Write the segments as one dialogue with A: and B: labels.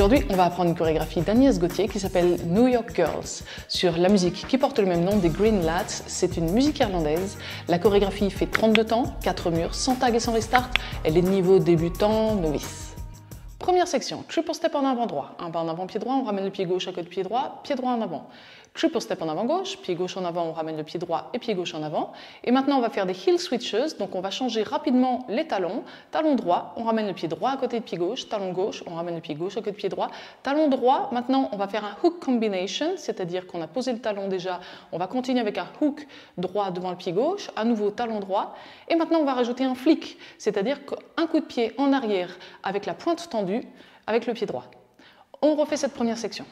A: Aujourd'hui, on va apprendre une chorégraphie d'Agnès Gauthier qui s'appelle New York Girls sur la musique qui porte le même nom des Green Lads. C'est une musique irlandaise. La chorégraphie fait 32 temps, 4 murs, sans tag et sans restart. Elle est de niveau débutant, novice. Première section, triple step en avant droit. Un pas en avant, pied droit, on ramène le pied gauche à côté pied droit en avant. Triple step en avant gauche, pied gauche en avant, on ramène le pied droit et pied gauche en avant. Et maintenant, on va faire des heel switches, donc on va changer rapidement les talons. Talon droit, on ramène le pied droit à côté de pied gauche. Talon gauche, on ramène le pied gauche à côté de pied droit. Talon droit, maintenant, on va faire un hook combination, c'est-à-dire qu'on a posé le talon déjà. On va continuer avec un hook droit devant le pied gauche, à nouveau talon droit. Et maintenant, on va rajouter un flick, c'est-à-dire qu'un coup de pied en arrière avec la pointe tendue, avec le pied droit. On refait cette première section.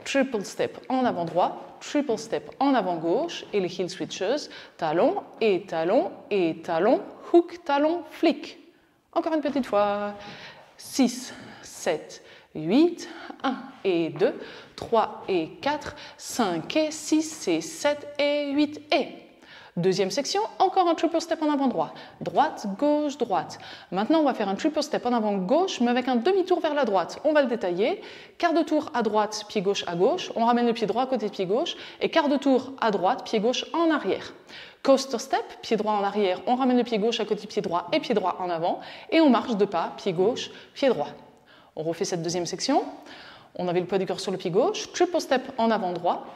A: Triple step en avant droit, triple step en avant gauche et les heel switches, talon et talon et talon, hook, talon, flick. Encore une petite fois. 6, 7, 8, 1 et 2, 3 et 4, 5 et 6 et 7 et 8 et... Deuxième section, encore un triple step en avant droit. Droite, gauche, droite. Maintenant, on va faire un triple step en avant gauche, mais avec un demi-tour vers la droite. On va le détailler. Quart de tour à droite, pied gauche à gauche. On ramène le pied droit à côté de pied gauche. Et quart de tour à droite, pied gauche en arrière. Coaster step, pied droit en arrière. On ramène le pied gauche à côté de pied droit et pied droit en avant. Et on marche de pas, pied gauche, pied droit. On refait cette deuxième section. On avait le poids du corps sur le pied gauche. Triple step en avant droit.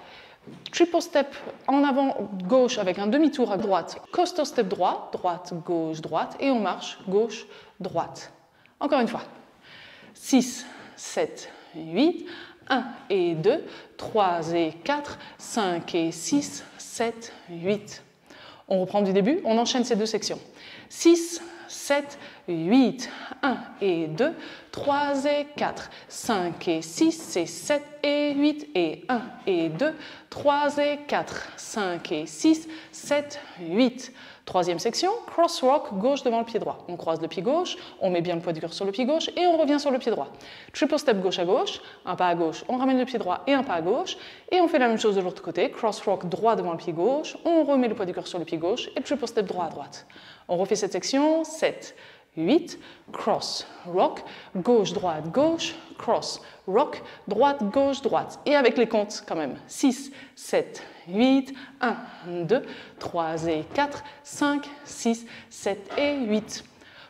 A: Triple step en avant gauche avec un demi-tour à droite, coaster step droit, droite, gauche, droite, et on marche gauche, droite. Encore une fois. 6, 7, 8, 1 et 2, 3 et 4, 5 et 6, 7, 8. On reprend du début, on enchaîne ces deux sections. 6, 7, 8, 1 et 2, 3 et 4, 5 et 6 et 7 et 8 et 1 et 2, 3 et 4, 5 et 6, 7, 8. Troisième section, cross rock, gauche devant le pied droit. On croise le pied gauche, on met bien le poids du corps sur le pied gauche et on revient sur le pied droit. Triple step gauche à gauche, un pas à gauche, on ramène le pied droit et un pas à gauche. Et on fait la même chose de l'autre côté, cross rock droit devant le pied gauche, on remet le poids du corps sur le pied gauche et triple step droit à droite. On refait cette section, 7, 8, cross, rock, gauche, droite, gauche, cross, rock, droite, gauche, droite. Et avec les comptes quand même. 6, 7, 8, 1, 2, 3 et 4, 5, 6, 7 et 8.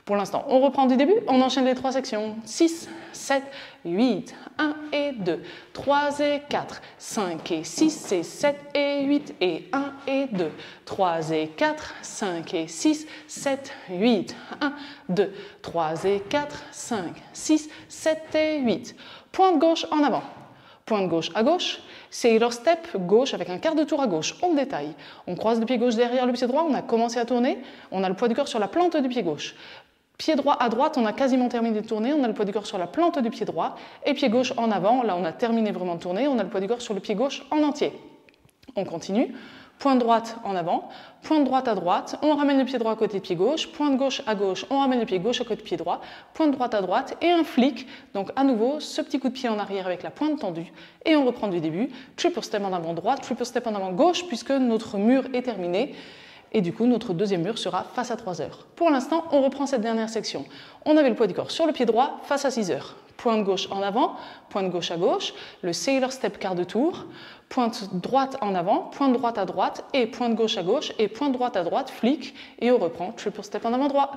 A: Pour l'instant, on reprend du début, on enchaîne les trois sections. 6, 7, 8, 1 et 2, 3 et 4, 5 et 6 et 7 et 8 et 1 et 2, 3 et 4, 5 et 6, 7, 8, 1, 2, 3 et 4, 5, 6, 7 et 8. Pointe gauche en avant, pointe gauche à gauche, sailor step gauche avec un quart de tour à gauche, on détaille. On croise le pied gauche derrière le pied droit, on a commencé à tourner, on a le poids du corps sur la plante du pied gauche. Pied droit à droite, on a quasiment terminé de tourner, on a le poids du corps sur la plante du pied droit, et pied gauche en avant, là on a terminé vraiment de tourner, on a le poids du corps sur le pied gauche en entier. On continue, pointe droite en avant, pointe droite à droite, on ramène le pied droit à côté de pied gauche, pointe gauche à gauche, on ramène le pied gauche à côté de pied droit, pointe droite à droite, et un flick, donc à nouveau ce petit coup de pied en arrière avec la pointe tendue, et on reprend du début, triple step en avant droite, triple step en avant gauche, puisque notre mur est terminé. Et du coup, notre deuxième mur sera face à 3 heures. Pour l'instant, on reprend cette dernière section. On avait le poids du corps sur le pied droit, face à 6 heures. Pointe gauche en avant, pointe gauche à gauche, le sailor step quart de tour, pointe droite en avant, pointe droite à droite, et pointe gauche à gauche, et pointe droite à droite, flick, et on reprend triple step en avant droit.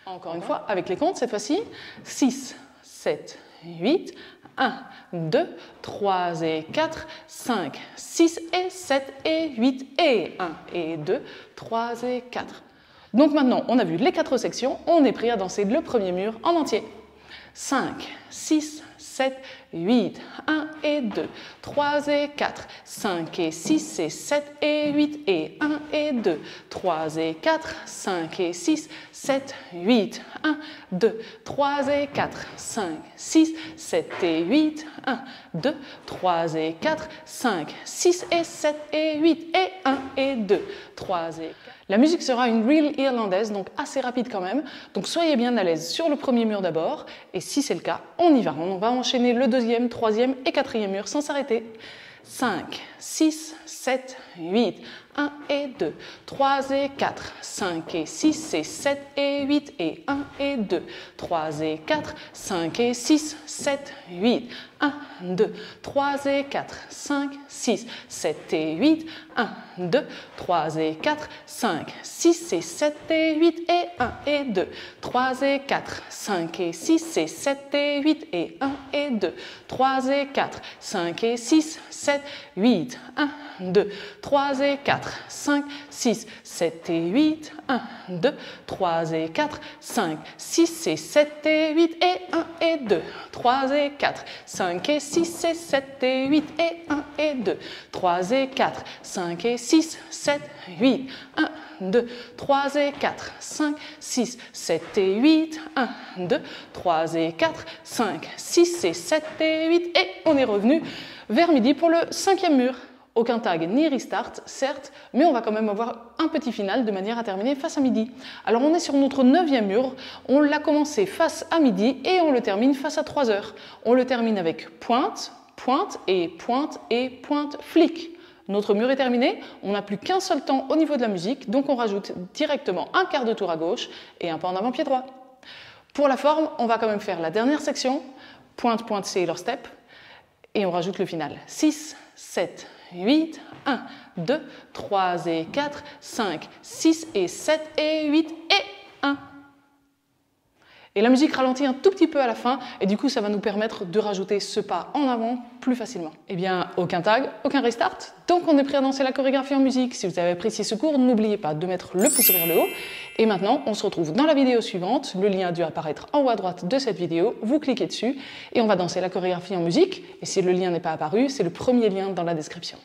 A: Encore une fois, avec les comptes, cette fois-ci, 6, 7, 8, 1, 2, 3 et 4, 5, 6 et 7 et 8 et 1 et 2, 3 et 4. Donc maintenant, on a vu les 4 sections, on est prêt à danser le premier mur en entier. 5, 6, 7, 8, 1 et 2, 3 et 4, 5 et 6 et 7 et 8 et 1 et 2, 3 et 4, 5 et 6, 7, 8, 1, 2, 3 et 4, 5, 6, 7 et 8, 1, 2, 3 et 4, 5, 6 et 7 et 8 et 1 et 2, 3 et 4. La musique sera une reel irlandaise, donc assez rapide quand même. Donc soyez bien à l'aise sur le premier mur d'abord. Et si c'est le cas, on y va. On va enchaîner le deuxième, troisième et quatrième mur sans s'arrêter. 5, 6, 7, 8, 1 et 2, 3 et 4, 5 et 6 et 7 et 8 et 1 et 2, 3 et 4, 5 et 6, 7, 8, 1, 2, 3 et 4, 5, 6, 7 et 8, 1, 2, 3 et 4, 5, 6 et 7 et 8 et 1 et 2, 3 et 4, 5 et 6 et 7 et 8 et 1 et 2, 3 et 4, 5 et 6, 7, 8, 1, 2, 3 et 4, 5, 6, 7 et 8, 1, 2, 3 et 4, 5, 6 et 7 et 8 et 1 et 2, 3 et 4, 5 et 6 et 7 et 8 et 1 et 2, 3 et 4, 5 et 6, 7, 8, 1, 2, 3 et 4, 5, 6, 7 et 8, 1, 2, 3 et 4, 5, 6 et 7 et 8 et on est revenu vers midi pour le 5e mur. Aucun tag ni restart, certes, mais on va quand même avoir un petit final de manière à terminer face à midi. Alors on est sur notre 9e mur, on l'a commencé face à midi et on le termine face à 3 heures. On le termine avec pointe, pointe et pointe et pointe, flic. Notre mur est terminé, on n'a plus qu'un seul temps au niveau de la musique, donc on rajoute directement un quart de tour à gauche et un pas en avant pied droit. Pour la forme, on va quand même faire la dernière section, pointe, pointe, Sailor step, et on rajoute le final. 6, 7, 8, 1, 2, 3 et 4, 5, 6 et 7 et 8 et 1. Et la musique ralentit un tout petit peu à la fin et du coup ça va nous permettre de rajouter ce pas en avant plus facilement. Eh bien, aucun tag, aucun restart, donc on est prêt à danser la chorégraphie en musique. Si vous avez apprécié ce cours, n'oubliez pas de mettre le pouce vers le haut. Et maintenant, on se retrouve dans la vidéo suivante. Le lien a dû apparaître en haut à droite de cette vidéo. Vous cliquez dessus et on va danser la chorégraphie en musique. Et si le lien n'est pas apparu, c'est le premier lien dans la description.